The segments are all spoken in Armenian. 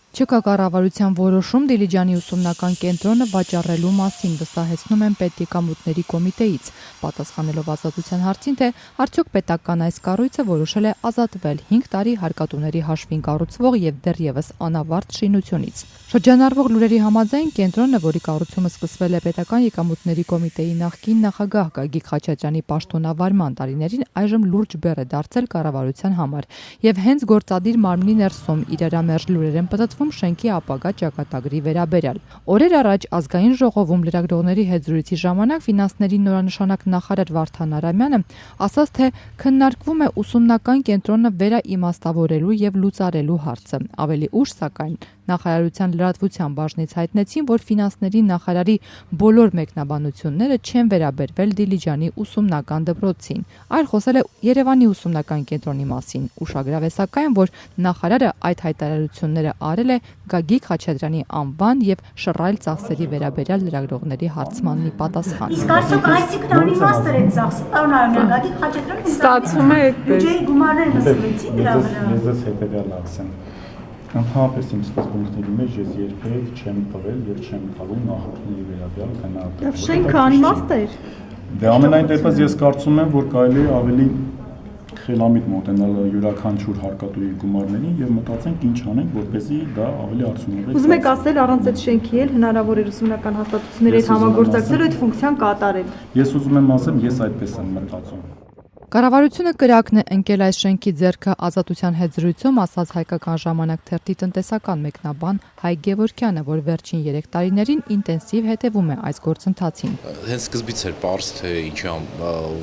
Չկա կառավարության որոշում Դիլիջանի ուսումնական կենտրոնը վաճառելու մասին, վստահեցնում են պետեկամուտների կոմիտեից, պատասխանելով Ազատության հարցին, թե արդյոք պետական այս կառույցը որոշել է ազատվել 5 տարի հարկատուների հաշվին կառուցվող եւ դեռևս անավարտ շինությունից։ Շրջանառվող լուրերի համաձայն կենտրոնը, որի կառուցումը սկսվել է պետական եկամուտների կոմիտեի նախկին նախագահ Գագիկ Խաչատրյանի պաշտոնավարման տարիներին, այժմ լուրջ բեռ է դարձել կառավարության համար եւ հենց գործադիր մարմնի ներսում իրարամերժ լուրեր են պատտվում շենքի ապագա ճակատագրի վերաբերյալ։ Օրեր առաջ ազգային ժողովում լրագրողների հետ զրույցի ժամանակ ֆինանսների նորանշանակ նախարար Վարդան Արամյանը ասաց, թե քննարկվում է ուսումնական կենտրոնը վերաիմաստավորելու եւ լուծարելու հարցը։ Ավելի ուշ, սակայն, նախարարության լրատվության բաժնից հայտնեցին, որ ֆինանսների նախարարի բոլոր մեկնաբանությունները չեն վերաբերվել Դիլիջանի ուսումնական դպրոցին, այլ խոսել է Երևանի ուսումնական կենտրոնի մասին։ Ուշագրավ է սակայն, որ նախարարը այդ հայտարարությունները արել է Գագիկ Խաչատրյանի անվան եւ շռայլ ծախսերի վերաբերյալ լրագրողների հարցմանի պատասխան։ Իսկ այսօք այսինքն անիմաստ է ծախսը, պարոն Արամյան, Գագիկ Խաչատրյանը ստացվում է այդպես։ Բյուջեի գումարները նստվեցին դրա վրա։ Ես հետեւյալն ասեմ։ Ընդհանրապես իմ սկզբունքների մեջ ես երբեք չեմ տվել եւ չեմ տալու նախորդների վերաբերյալ քննարկել։ Շենքը անիմաստ է։ Դե ամենայն դեպս ես կարծում եմ, որ կարելի է ավելի խելամիտ մոտենալ յուրաքանչյուր հարկատուի գումարներին եւ մտածենք ինչ անենք, որպեսզի դա ավելի արդյունավետ։ Ուզում եք ասել, առանց այդ շենքի էլ հնարավոր է ուսումնական հաստատությունների հետ համագործակցել այդ ֆունկցիան կատարել։ Ես ուզում եմ ասեմ, ես այդպես եմ մտածում։ Կառավարությունը կրակն է ընկել այս շենքի ձեռքը Ազատության հետ զրույցում, ասաց Հայկական ժամանակ թերթի տնտեսական մեկնաբան Հայկ Գևորգյանը, որ վերջին 3 տարիներին ինտենսիվ հետևում է այս գործընթացին։ Հենց սկզբից էր պարզ, թե ինչի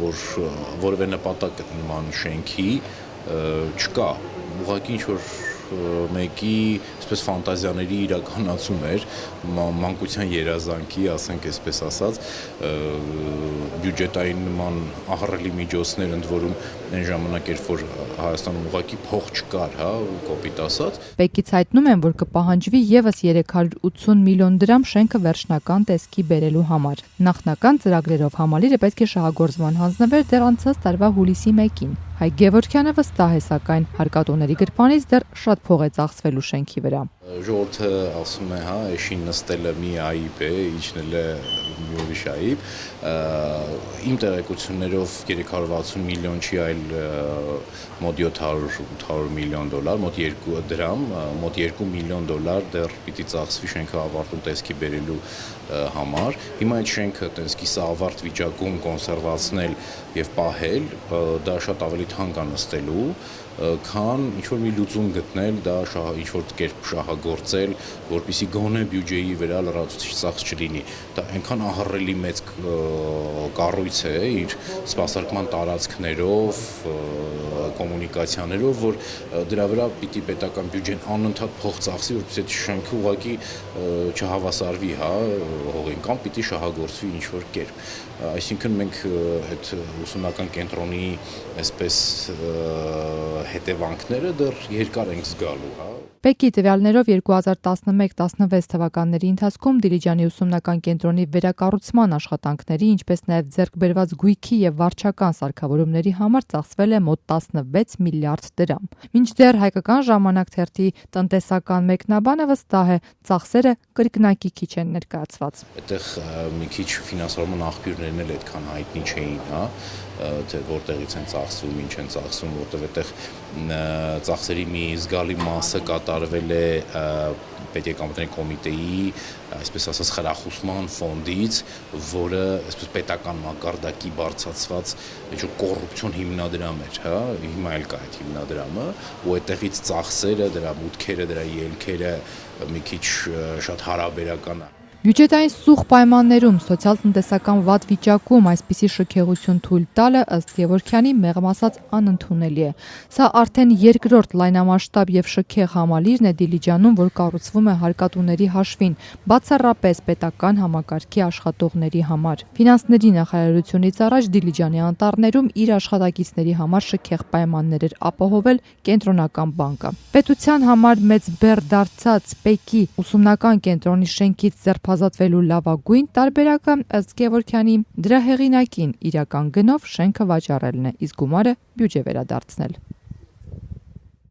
որ որևէ նպատակ նման շենքի չկա, ուղղակի ինչ-որ մեկի այսպես ֆանտազիաների իրականացում էր, մանկության երազանքի, ասենք այսպես ասած, բյուջետային նման ահռելի միջոցներ ընդ որում այն ժամանակ էր, որ Հայաստանում ուղղակի փող չկար, հա, կոպիտ ասած։ Պեկից հայտնում են, որ կպահանջվի եւս 380 միլիոն դրամ շենքը վերջնական տեսքի բերելու համար։ Նախնական ծրագրերով համալիրը պետք է շահագործման հանձնվեր դեռ անցած տարվա հուլիսի 1-ին։ Հայկ Գևորգյանը վստահ է, սակայն հարկատուների գրպանից դեռ շատ փող է ծախսվելու շենքի վրա։ Ժողովուրդը ասում է, հա, էշին նստելը մի այիբ է, իջնելը մի ուրիշ այիբ։ Իմ տեղեկություններով 360 միլիոն չի, այլ մոտ 700 միլիոն դոլար, մոտ 2 դրամ, մոտ 2 միլիոն դոլար դեռ պիտի ծախսվի շենքը ավարտուն տեսքի բերելու համար։ Հիմա այդ շենքը տեսքի ավարտ վիճակում կոնսերվացնել եւ պահել, դա շատ ավելի թանկ է նստելու, քան ինչ-որ մի լուծում գտնել, դա ինչ-որ կերպ շահագործել, որպեսզի գոնե բյուջեի վրա լրացուցիչ ծախս չլինի։ Դա այնքան ահռելի մեծ կառույց է իր սպասարկման տարածքներով, կոմունիկացիաներով, որ դրա վրա պիտի պետական բյուջեն անընդհատ փող ծախսի, որպեսզի այդ շենքը ուղղակի չհավասարվի, հա, հողին, կամ պիտի շահագործվի ինչ-որ կերպ։ Այսինքն մենք այդ ուսումնական կենտրոնի այսպես հետևանքները դեռ երկար ենք զգալու, հա։ Պեկի տվյալներով 2011-16 թվականների ընթացքում Դիլիջանի ուսումնական կենտրոնի վերակառուցման աշխատանքների, ինչպես նաև ձեռք բերված գույքի եւ վարչական սարքավորումների համար ծախսվել է մոտ 16 միլիարդ դրամ։ Մինչդեռ Հայկական ժամանակ թերթի տնտեսական մեկնաբանը վստահ է, ծախսերը կրկնակի քիչ են ներկայացված։ Այդտեղ մի քիչ ֆինանսավորման աղբյուրներն էլ այդքան հայտնի չէին, հա, թե որտեղից են ծախսում, ինչ են ծախսում, որտեղ այդտեղ ծախսերի մի զգալի մասը կատարվել է պետեկամուտների կոմիտեի, այսպես ասած, խրախուսման ֆոնդից, որը այսպես պետական մակարդակի բարձրացված ինչ-որ կոռուպցիոն հիմնադրամ էր, հա, հիմա էլ կա այդ հիմնադրամը, ու այդտեղից ծախսերը, դրա մուտքերը, դրա ելքերը մի քիչ շատ հարաբերական է։ Բյուջետային սուղ պայմաններում սոցիալ-տնտեսական վատ վիճակում այսպիսի շքեղություն թույլ տալը ըստ Գևորգյանի մեղմ ասած անընդունելի է։ Սա արդեն երկրորդ լայնամասշտաբ եւ շքեղ համալիրն է Դիլիջանում, որ կառուցվում է հարկատուների հաշվին, բացառապես պետական համակարգի աշխատողների համար։ Ֆինանսների նախարարությունից առաջ Դիլիջանի անտառներում իր աշխատակիցների համար շքեղ պայմաններ էր ապահովել կենտրոնական բանկը։ Պետության համար մեծ բեռ դարձած Պեկի ուսումնական կենտրոնի շենքից ազատվելու լավագույն տարբերակը ըստ Գևորգյանի դրա հեղինակին իրական գնով շենքը վաճառելն է, իսկ գումարը բյուջե վերադարձնել։